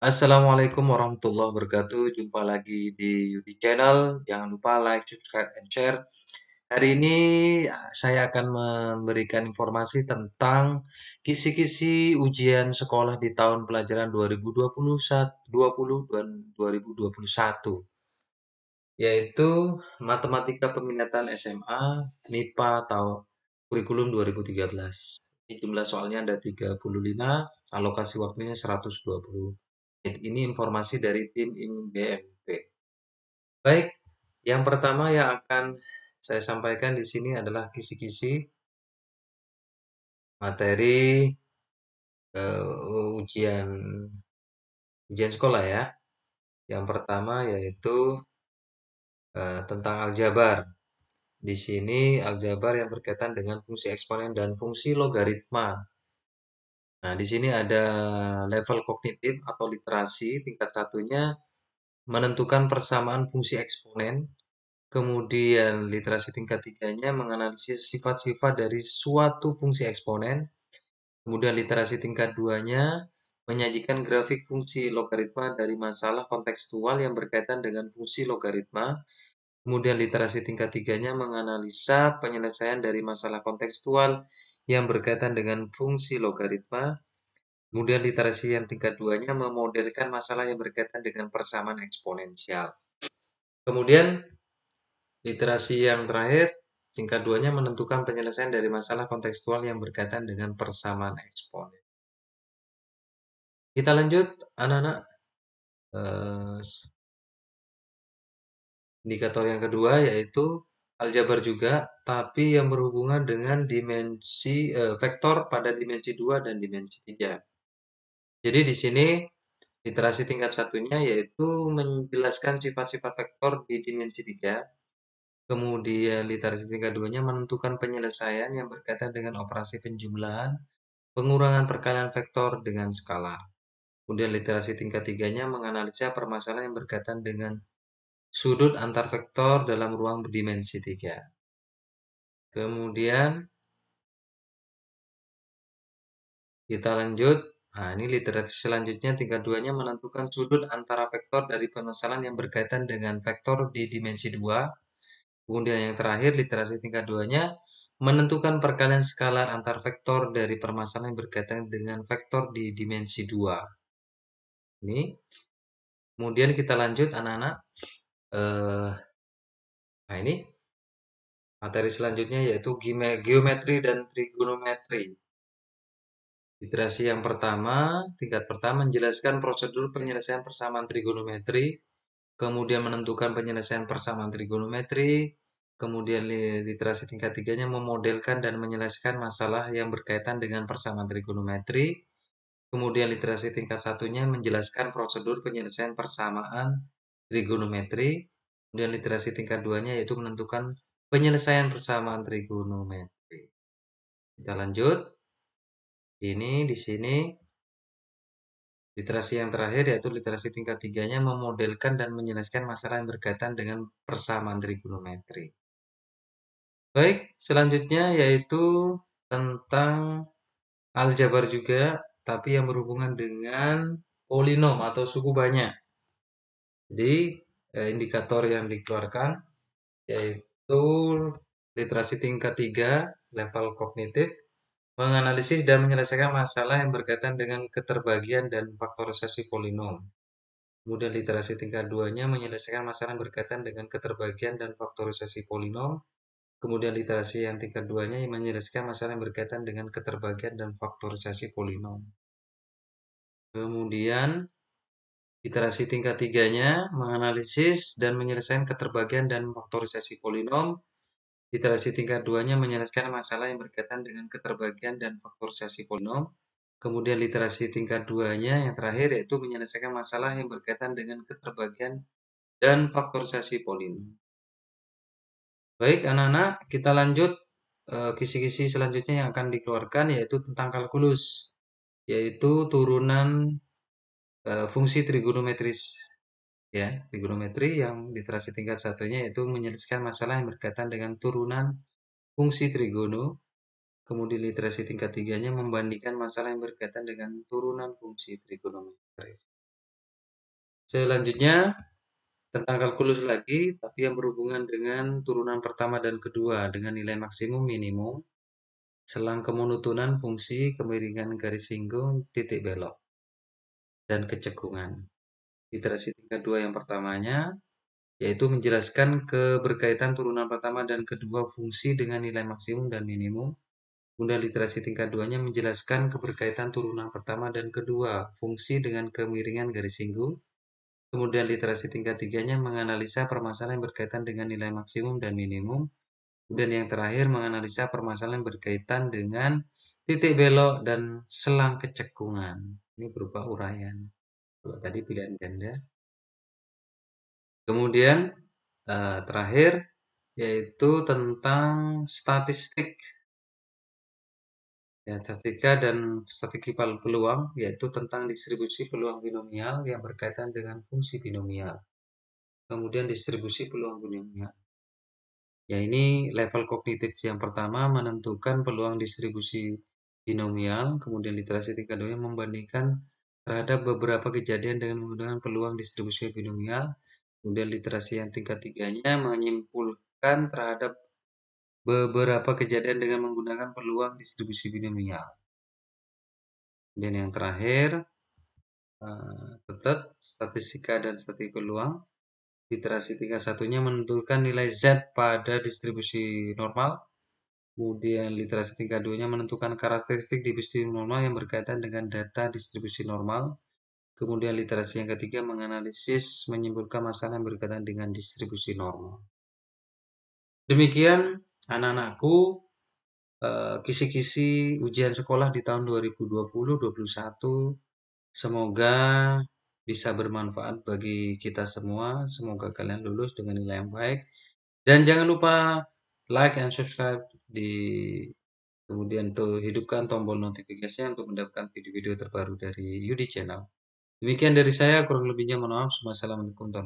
Assalamualaikum warahmatullahi wabarakatuh. Jumpa lagi di YouTube channel. Jangan lupa like, subscribe, and share. Hari ini saya akan memberikan informasi tentang kisi-kisi ujian sekolah di tahun pelajaran 2021 dan 2021, yaitu Matematika Peminatan SMA MIPA tahun kurikulum 2013. Ini jumlah soalnya ada 35, alokasi waktunya 120. Ini informasi dari tim BMP. Baik, yang pertama yang akan saya sampaikan di sini adalah kisi-kisi materi ujian ujian sekolah ya. Yang pertama yaitu tentang aljabar. Di sini aljabar yang berkaitan dengan fungsi eksponen dan fungsi logaritma. Nah, di sini ada level kognitif atau literasi tingkat satunya menentukan persamaan fungsi eksponen. Kemudian literasi tingkat tiganya menganalisis sifat-sifat dari suatu fungsi eksponen. Kemudian literasi tingkat duanya menyajikan grafik fungsi logaritma dari masalah kontekstual yang berkaitan dengan fungsi logaritma. Kemudian literasi tingkat tiganya menganalisa penyelesaian dari masalah kontekstual yang berkaitan dengan fungsi logaritma. Kemudian literasi yang tingkat duanya memodelkan masalah yang berkaitan dengan persamaan eksponensial. Kemudian literasi yang terakhir, tingkat duanya menentukan penyelesaian dari masalah kontekstual yang berkaitan dengan persamaan eksponen. Kita lanjut, anak-anak. Eh, Indikator yang kedua yaitu aljabar juga, tapi yang berhubungan dengan dimensi vektor pada dimensi 2 dan dimensi 3. Jadi di sini literasi tingkat satunya yaitu menjelaskan sifat-sifat vektor di dimensi 3. Kemudian literasi tingkat duanya menentukan penyelesaian yang berkaitan dengan operasi penjumlahan, pengurangan perkalian vektor dengan skalar. Kemudian literasi tingkat tiganya menganalisa permasalahan yang berkaitan dengan sudut antar vektor dalam ruang berdimensi 3. Kemudian kita lanjut. Nah, ini literasi selanjutnya tingkat duanya menentukan sudut antara vektor dari permasalahan yang berkaitan dengan vektor di dimensi 2. Kemudian yang terakhir literasi tingkat duanya menentukan perkalian skalar antar vektor dari permasalahan yang berkaitan dengan vektor di dimensi 2. Ini. Kemudian kita lanjut anak-anak. Nah ini materi selanjutnya yaitu geometri dan trigonometri. Literasi yang pertama, tingkat pertama menjelaskan prosedur penyelesaian persamaan trigonometri, kemudian menentukan penyelesaian persamaan trigonometri, kemudian literasi tingkat tiganya memodelkan dan menyelesaikan masalah yang berkaitan dengan persamaan trigonometri, kemudian literasi tingkat satunya menjelaskan prosedur penyelesaian persamaan trigonometri, kemudian literasi tingkat duanya yaitu menentukan penyelesaian persamaan trigonometri. Kita lanjut. Ini di sini literasi yang terakhir yaitu literasi tingkat tiganya memodelkan dan menjelaskan masalah yang berkaitan dengan persamaan trigonometri. Baik, selanjutnya yaitu tentang aljabar juga, tapi yang berhubungan dengan polinom atau suku banyak. Jadi, indikator yang dikeluarkan yaitu literasi tingkat 3, level kognitif, menganalisis dan menyelesaikan masalah yang berkaitan dengan keterbagian dan faktorisasi polinom. Kemudian literasi tingkat 2-nya menyelesaikan masalah yang berkaitan dengan keterbagian dan faktorisasi polinom. Kemudian literasi yang tingkat 2-nya menyelesaikan masalah yang berkaitan dengan keterbagian dan faktorisasi polinom. Kemudian literasi tingkat 3-nya menganalisis dan menyelesaikan keterbagian dan faktorisasi polinom. Literasi tingkat 2-nya menyelesaikan masalah yang berkaitan dengan keterbagian dan faktorisasi polinom. Kemudian literasi tingkat 2-nya yang terakhir yaitu menyelesaikan masalah yang berkaitan dengan keterbagian dan faktorisasi polinom. Baik, anak-anak, kita lanjut kisi-kisi selanjutnya yang akan dikeluarkan yaitu tentang kalkulus, yaitu turunan fungsi trigonometris. Ya, trigonometri yang literasi tingkat satunya yaitu menyelesaikan masalah yang berkaitan dengan turunan fungsi trigono. Kemudian literasi tingkat tiganya membandingkan masalah yang berkaitan dengan turunan fungsi trigonometri. Selanjutnya tentang kalkulus lagi, tapi yang berhubungan dengan turunan pertama dan kedua dengan nilai maksimum minimum, selang kemonotonan fungsi, kemiringan garis singgung, titik belok, dan kecekungan. Iterasi tingkat 2 yang pertamanya, yaitu menjelaskan keberkaitan turunan pertama dan kedua fungsi dengan nilai maksimum dan minimum. Kemudian literasi tingkat 2-nya menjelaskan keberkaitan turunan pertama dan kedua fungsi dengan kemiringan garis singgung. Kemudian literasi tingkat 3-nya menganalisa permasalahan yang berkaitan dengan nilai maksimum dan minimum. Kemudian yang terakhir menganalisa permasalahan yang berkaitan dengan titik belok dan selang kecekungan. Ini berupa uraian. Kalau tadi pilihan ganda. Kemudian terakhir yaitu tentang statistik. Ya, statistika dan strategi peluang yaitu tentang distribusi peluang binomial yang berkaitan dengan fungsi binomial. Kemudian distribusi peluang binomial. Ya, ini level kognitif yang pertama menentukan peluang distribusi binomial, kemudian literasi tingkat 2 membandingkan terhadap beberapa kejadian dengan menggunakan peluang distribusi binomial. Kemudian literasi yang tingkat 3-nya menyimpulkan terhadap beberapa kejadian dengan menggunakan peluang distribusi binomial. Dan yang terakhir, tetap statistika dan strategi peluang. Literasi tingkat 1-nya menentukan nilai Z pada distribusi normal. Kemudian literasi tingkat 2-nya menentukan karakteristik distribusi normal yang berkaitan dengan data distribusi normal. Kemudian literasi yang ketiga menganalisis menyimpulkan masalah yang berkaitan dengan distribusi normal. Demikian anak-anakku, kisi-kisi ujian sekolah di tahun 2020-2021. Semoga bisa bermanfaat bagi kita semua. Semoga kalian lulus dengan nilai yang baik. Dan jangan lupa like and subscribe kemudian tuh hidupkan tombol notifikasinya untuk mendapatkan video-video terbaru dari Yudi Channel. Demikian dari saya, kurang lebihnya mohon maaf. Wassalamualaikum warahmatullahi wabarakatuh.